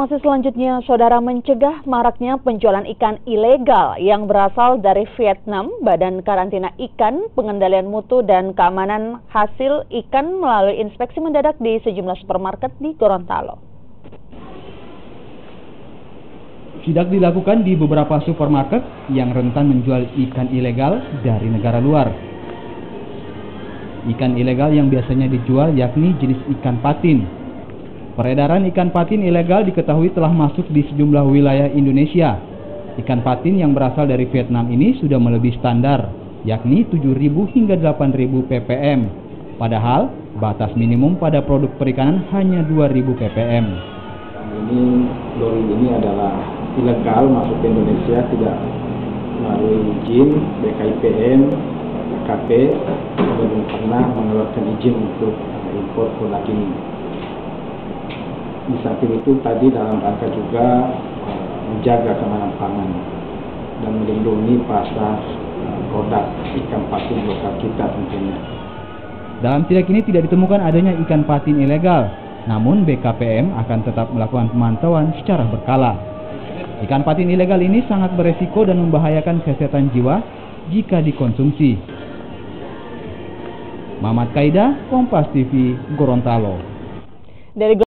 Informasi selanjutnya, saudara, mencegah maraknya penjualan ikan ilegal yang berasal dari Vietnam, Badan Karantina Ikan, Pengendalian Mutu dan Keamanan Hasil Ikan melalui inspeksi mendadak di sejumlah supermarket di Gorontalo. Sidak dilakukan di beberapa supermarket yang rentan menjual ikan ilegal dari negara luar. Ikan ilegal yang biasanya dijual yakni jenis ikan patin. Peredaran ikan patin ilegal diketahui telah masuk di sejumlah wilayah Indonesia. Ikan patin yang berasal dari Vietnam ini sudah melebihi standar, yakni 7.000 hingga 8.000 ppm. Padahal, batas minimum pada produk perikanan hanya 2.000 ppm. Lori ini adalah ilegal masuk ke Indonesia, tidak melalui izin BKIPM, KP, belum pernah mengeluarkan izin untuk impor produk ini. Di samping itu tadi dalam rangka juga menjaga keamanan pangan dan melindungi pasar produk ikan patin lokal kita tentunya. Dalam sidak ini tidak ditemukan adanya ikan patin ilegal, namun BKPM akan tetap melakukan pemantauan secara berkala. Ikan patin ilegal ini sangat beresiko dan membahayakan kesehatan jiwa jika dikonsumsi. Muhammad Kaida, Kompas TV, Gorontalo. Dari